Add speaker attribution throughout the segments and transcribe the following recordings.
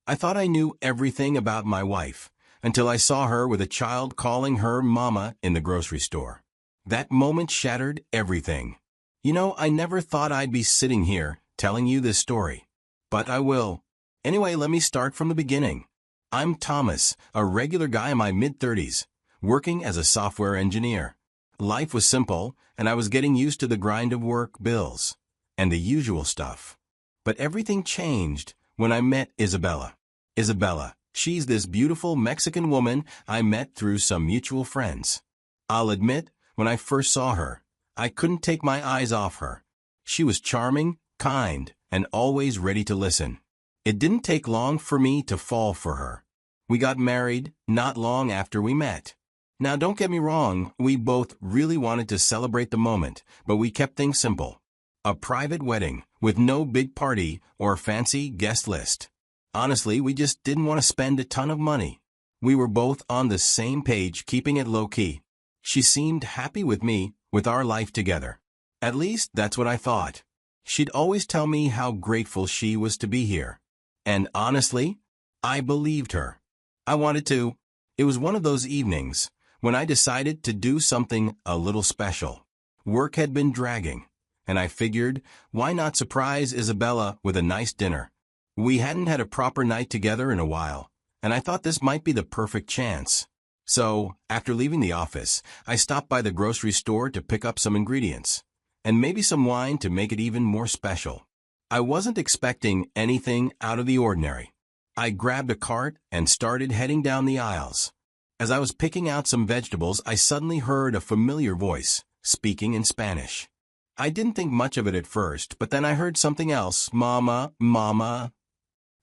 Speaker 1: I thought I knew everything about my wife, until I saw her with a child calling her mama in the grocery store. That moment shattered everything. I never thought I'd be sitting here, telling you this story. But I will. Anyway, let me start from the beginning. I'm Thomas, a regular guy in my mid-30s, working as a software engineer. Life was simple, and I was getting used to the grind of work, bills, and the usual stuff. But everything changed when I met Isabella. Isabella, she's this beautiful Mexican woman I met through some mutual friends. I'll admit, when I first saw her, I couldn't take my eyes off her. She was charming, kind, and always ready to listen. It didn't take long for me to fall for her. We got married not long after we met. Now, don't get me wrong, we both really wanted to celebrate the moment, but we kept things simple. A private wedding, with no big party or fancy guest list. Honestly, we just didn't want to spend a ton of money. We were both on the same page, keeping it low-key. She seemed happy with me, with our life together. At least, that's what I thought. She'd always tell me how grateful she was to be here. And honestly, I believed her. I wanted to. It was one of those evenings when I decided to do something a little special. Work had been dragging, and I figured, why not surprise Isabella with a nice dinner? We hadn't had a proper night together in a while, and I thought this might be the perfect chance. So, after leaving the office, I stopped by the grocery store to pick up some ingredients, and maybe some wine to make it even more special. I wasn't expecting anything out of the ordinary. I grabbed a cart and started heading down the aisles. As I was picking out some vegetables, I suddenly heard a familiar voice, speaking in Spanish. I didn't think much of it at first, but then I heard something else, Mama, Mama.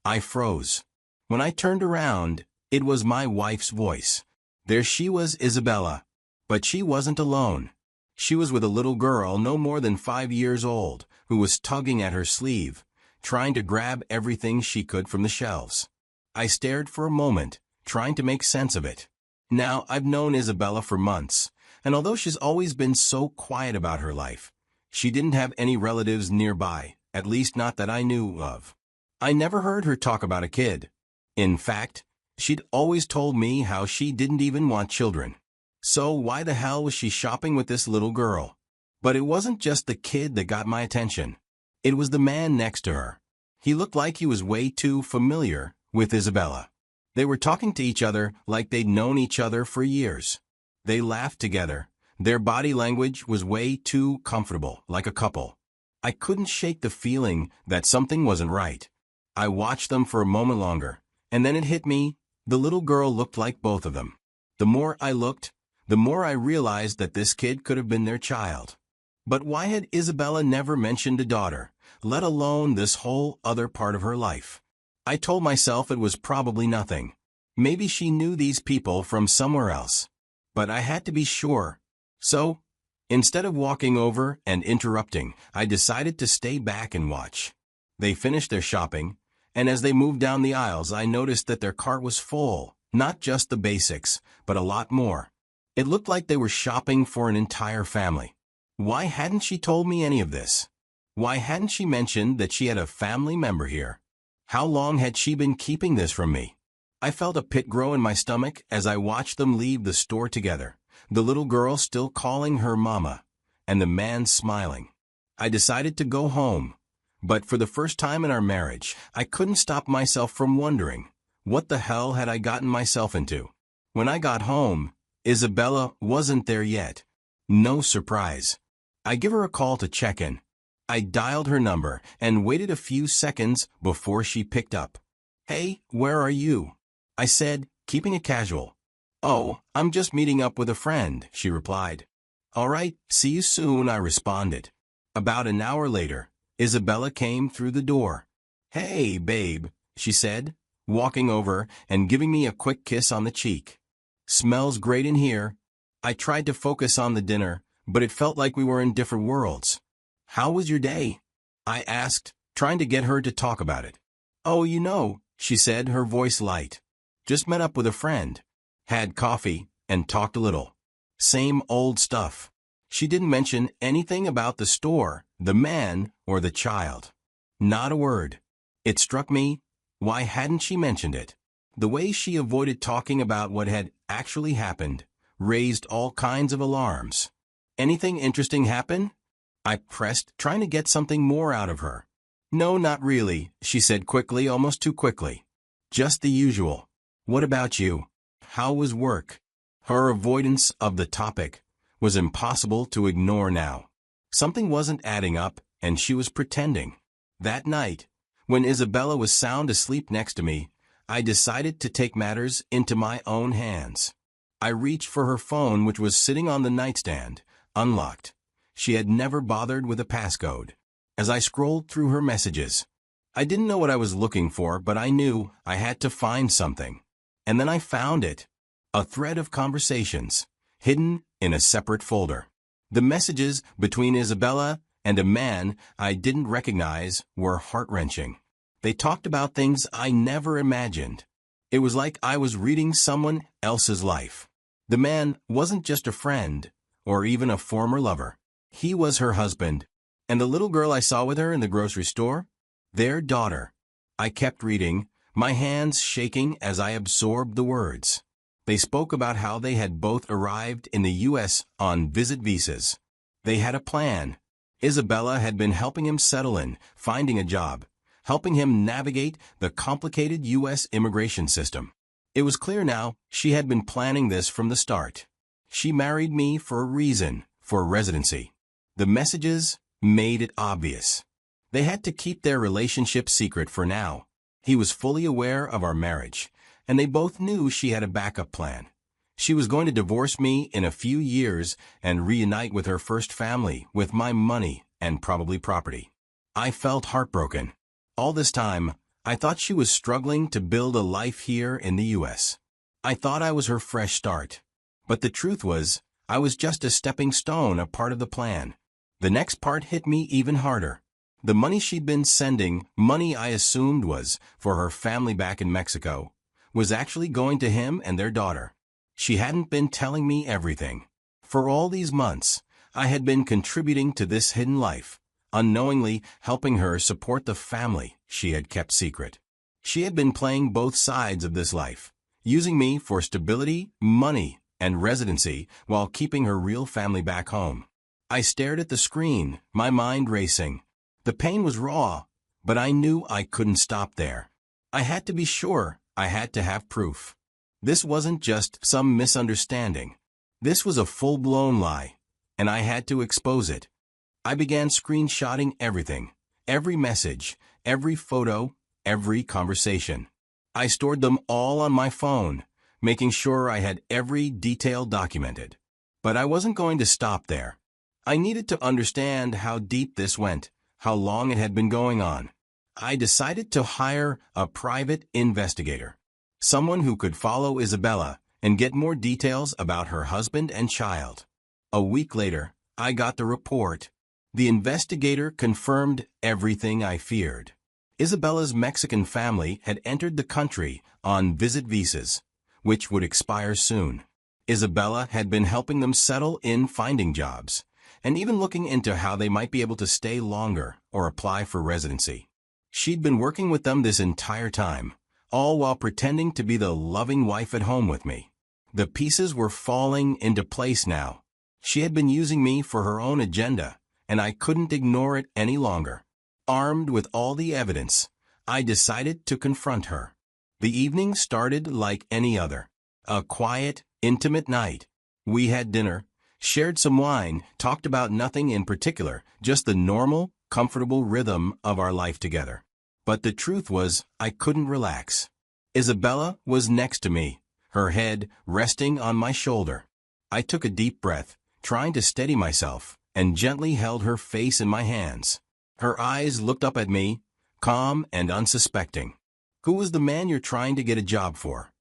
Speaker 1: I froze. When I turned around, it was my wife's voice. There she was, Isabella. But she wasn't alone. She was with a little girl no more than 5 years old, who was tugging at her sleeve, trying to grab everything she could from the shelves. I stared for a moment, trying to make sense of it. Now, I've known Isabella for months, and although she's always been so quiet about her life, she didn't have any relatives nearby, at least not that I knew of. I never heard her talk about a kid. In fact, she'd always told me how she didn't even want children. So why the hell was she shopping with this little girl? But it wasn't just the kid that got my attention. It was the man next to her. He looked like he was way too familiar with Isabella. They were talking to each other like they'd known each other for years. They laughed together. Their body language was way too comfortable, like a couple. I couldn't shake the feeling that something wasn't right. I watched them for a moment longer, and then it hit me. The little girl looked like both of them. The more I looked, the more I realized that this kid could have been their child. But why had Isabella never mentioned a daughter, let alone this whole other part of her life? I told myself it was probably nothing. Maybe she knew these people from somewhere else. But I had to be sure. So, instead of walking over and interrupting, I decided to stay back and watch. They finished their shopping, and as they moved down the aisles, I noticed that their cart was full, not just the basics, but a lot more. It looked like they were shopping for an entire family. Why hadn't she told me any of this? Why hadn't she mentioned that she had a family member here? How long had she been keeping this from me? I felt a pit grow in my stomach as I watched them leave the store together, the little girl still calling her mama, and the man smiling. I decided to go home, but for the first time in our marriage, I couldn't stop myself from wondering, what the hell had I gotten myself into? When I got home, Isabella wasn't there yet. No surprise. I give her a call to check in. I dialed her number and waited a few seconds before she picked up. "Hey, where are you?" I said, keeping it casual. "Oh, I'm just meeting up with a friend," she replied. "All right, see you soon," I responded. About an hour later, Isabella came through the door. "Hey, babe," she said, walking over and giving me a quick kiss on the cheek. "Smells great in here." I tried to focus on the dinner, but it felt like we were in different worlds. "How was your day?" I asked, trying to get her to talk about it. "Oh, she said, her voice light. "Just met up with a friend. Had coffee, and talked a little. Same old stuff." She didn't mention anything about the store, the man, or the child. Not a word. It struck me, Why hadn't she mentioned it? The way she avoided talking about what had actually happened raised all kinds of alarms. Anything interesting happen? I pressed, trying to get something more out of her. No, not really, she said quickly, almost too quickly. Just the usual. What about you? How was work? Her avoidance of the topic was impossible to ignore now. Something wasn't adding up, and she was pretending. That night, when Isabella was sound asleep next to me, I decided to take matters into my own hands. I reached for her phone, which was sitting on the nightstand, unlocked. She had never bothered with a passcode. As I scrolled through her messages, I didn't know what I was looking for, but I knew I had to find something. And then I found it. A thread of conversations, hidden in a separate folder. The messages between Isabella and a man I didn't recognize were heart-wrenching. They talked about things I never imagined. It was like I was reading someone else's life. The man wasn't just a friend, or even a former lover. He was her husband. And the little girl I saw with her in the grocery store? Their daughter. I kept reading, my hands shaking as I absorbed the words. They spoke about how they had both arrived in the U.S. on visit visas. They had a plan. Isabella had been helping him settle in, finding a job, helping him navigate the complicated U.S. immigration system. It was clear now she had been planning this from the start. She married me for a reason, for residency. The messages made it obvious. They had to keep their relationship secret for now. He was fully aware of our marriage, and they both knew she had a backup plan. She was going to divorce me in a few years and reunite with her first family, with my money and probably property. I felt heartbroken. All this time, I thought she was struggling to build a life here in the U.S. I thought I was her fresh start. But the truth was, I was just a stepping stone, a part of the plan. The next part hit me even harder. The money she'd been sending, money I assumed was for her family back in Mexico, was actually going to him and their daughter. She hadn't been telling me everything. For all these months, I had been contributing to this hidden life, unknowingly helping her support the family she had kept secret. She had been playing both sides of this life, using me for stability, money, and residency while keeping her real family back home. I stared at the screen, my mind racing. The pain was raw, but I knew I couldn't stop there. I had to be sure. I had to have proof. This wasn't just some misunderstanding. This was a full-blown lie, and I had to expose it. I began screenshotting everything, every message, every photo, every conversation. I stored them all on my phone, making sure I had every detail documented. But I wasn't going to stop there. I needed to understand how deep this went, how long it had been going on. I decided to hire a private investigator, someone who could follow Isabella and get more details about her husband and child. A week later, I got the report. The investigator confirmed everything I feared. Isabella's Mexican family had entered the country on visit visas, which would expire soon. Isabella had been helping them settle in, finding jobs, and even looking into how they might be able to stay longer or apply for residency. She'd been working with them this entire time, all while pretending to be the loving wife at home with me. The pieces were falling into place now. She had been using me for her own agenda, and I couldn't ignore it any longer. Armed with all the evidence, I decided to confront her. The evening started like any other. A quiet, intimate night. We had dinner, shared some wine, talked about nothing in particular, just the normal, comfortable rhythm of our life together. But the truth was, I couldn't relax. Isabella was next to me, her head resting on my shoulder. I took a deep breath, trying to steady myself, and gently held her face in my hands. Her eyes looked up at me, calm and unsuspecting. "Who was the man you're trying to get a job for?"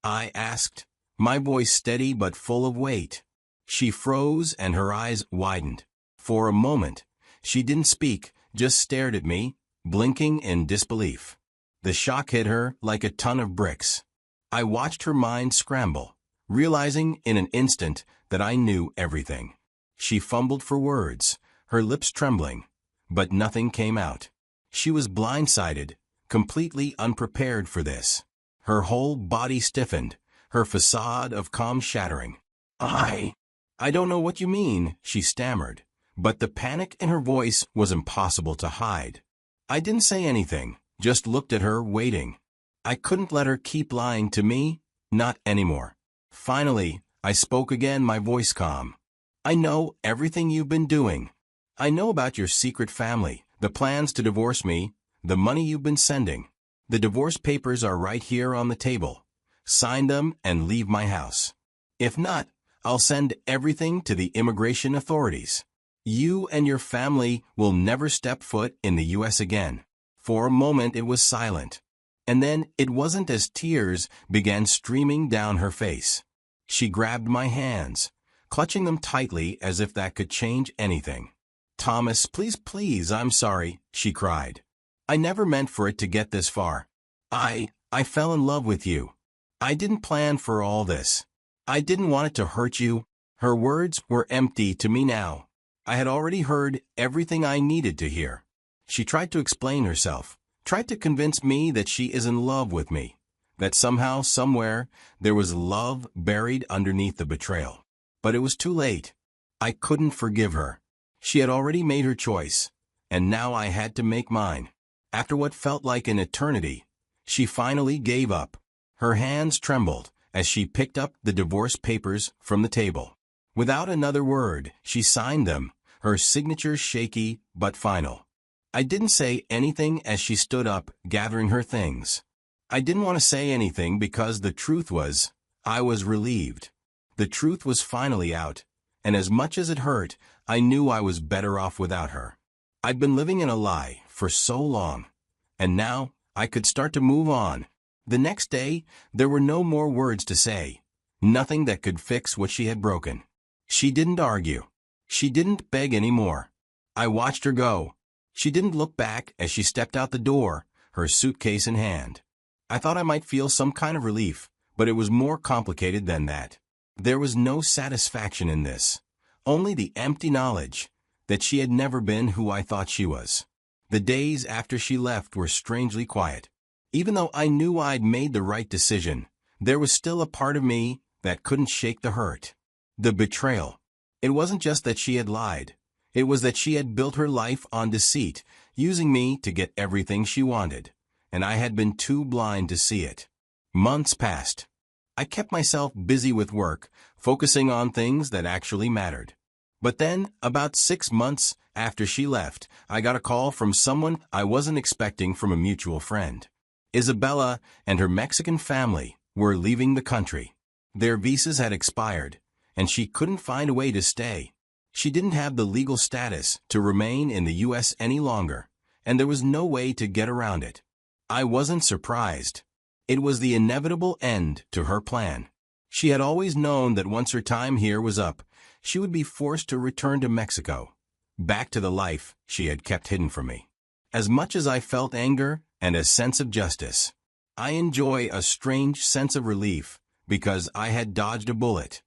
Speaker 1: I asked, my voice steady but full of weight. She froze and her eyes widened. For a moment, she didn't speak, just stared at me, blinking in disbelief. The shock hit her like a ton of bricks. I watched her mind scramble, realizing in an instant that I knew everything. She fumbled for words, her lips trembling, but nothing came out. She was blindsided, completely unprepared for this. Her whole body stiffened, her facade of calm shattering. I don't know what you mean, she stammered, but the panic in her voice was impossible to hide. I didn't say anything, just looked at her, waiting. I couldn't let her keep lying to me, not anymore. Finally, I spoke again, my voice calm. I know everything you've been doing. I know about your secret family, the plans to divorce me, the money you've been sending. The divorce papers are right here on the table. Sign them and leave my house. If not, I'll send everything to the immigration authorities. You and your family will never step foot in the U.S. again. For a moment it was silent. And then it wasn't as tears began streaming down her face. She grabbed my hands, clutching them tightly as if that could change anything. Thomas, please, please, I'm sorry, she cried. I never meant for it to get this far. I fell in love with you. I didn't plan for all this. I didn't want it to hurt you. Her words were empty to me now. I had already heard everything I needed to hear. She tried to explain herself, tried to convince me that she is in love with me, that somehow, somewhere, there was love buried underneath the betrayal. But it was too late. I couldn't forgive her. She had already made her choice, and now I had to make mine. After what felt like an eternity, she finally gave up. Her hands trembled as she picked up the divorce papers from the table. Without another word, she signed them, her signature shaky but final. I didn't say anything as she stood up, gathering her things. I didn't want to say anything because the truth was, I was relieved. The truth was finally out, and as much as it hurt, I knew I was better off without her. I'd been living in a lie for so long, and now I could start to move on. The next day, there were no more words to say, nothing that could fix what she had broken. She didn't argue. She didn't beg anymore. I watched her go. She didn't look back as she stepped out the door, her suitcase in hand. I thought I might feel some kind of relief, but it was more complicated than that. There was no satisfaction in this, only the empty knowledge that she had never been who I thought she was. The days after she left were strangely quiet. Even though I knew I'd made the right decision, there was still a part of me that couldn't shake the hurt. The betrayal. It wasn't just that she had lied. It was that she had built her life on deceit, using me to get everything she wanted, and I had been too blind to see it. Months passed. I kept myself busy with work, focusing on things that actually mattered. But then, about 6 months after she left, I got a call from someone I wasn't expecting, from a mutual friend. Isabella and her Mexican family were leaving the country. Their visas had expired, and she couldn't find a way to stay. She didn't have the legal status to remain in the U.S. any longer, and there was no way to get around it. I wasn't surprised. It was the inevitable end to her plan. She had always known that once her time here was up, she would be forced to return to Mexico, back to the life she had kept hidden from me. As much as I felt anger and a sense of justice, I enjoy a strange sense of relief because I had dodged a bullet.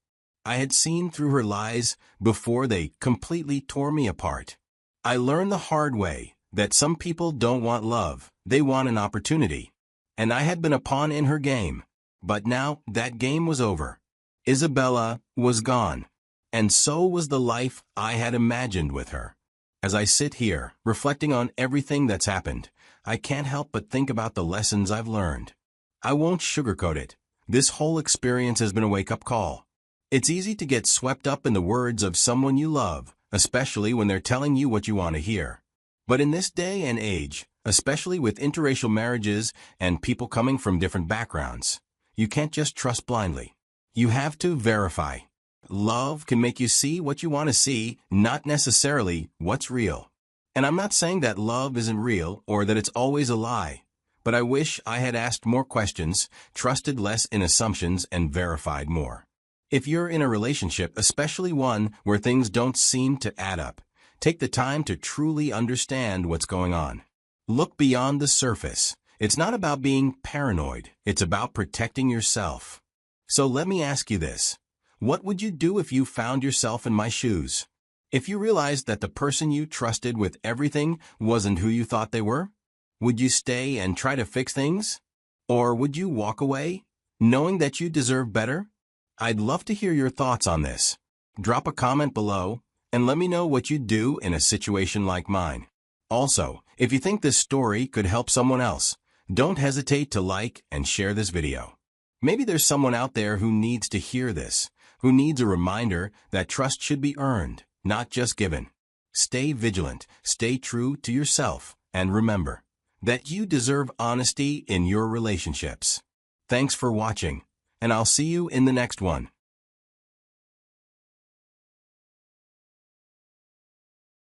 Speaker 1: I had seen through her lies before they completely tore me apart. I learned the hard way that some people don't want love, they want an opportunity. And I had been a pawn in her game. But now that game was over. Isabella was gone. And so was the life I had imagined with her. As I sit here, reflecting on everything that's happened, I can't help but think about the lessons I've learned. I won't sugarcoat it. This whole experience has been a wake-up call. It's easy to get swept up in the words of someone you love, especially when they're telling you what you want to hear. But in this day and age, especially with interracial marriages and people coming from different backgrounds, you can't just trust blindly. You have to verify. Love can make you see what you want to see, not necessarily what's real. And I'm not saying that love isn't real or that it's always a lie, but I wish I had asked more questions, trusted less in assumptions, and verified more. If you're in a relationship, especially one where things don't seem to add up, take the time to truly understand what's going on. Look beyond the surface. It's not about being paranoid. It's about protecting yourself. So let me ask you this. What would you do if you found yourself in my shoes? If you realized that the person you trusted with everything wasn't who you thought they were? Would you stay and try to fix things? Or would you walk away, knowing that you deserve better? I'd love to hear your thoughts on this. Drop a comment below, and let me know what you'd do in a situation like mine. Also, if you think this story could help someone else, don't hesitate to like and share this video. Maybe there's someone out there who needs to hear this, who needs a reminder that trust should be earned, not just given. Stay vigilant, stay true to yourself, and remember that you deserve honesty in your relationships. Thanks for watching, and I'll see you in the next one.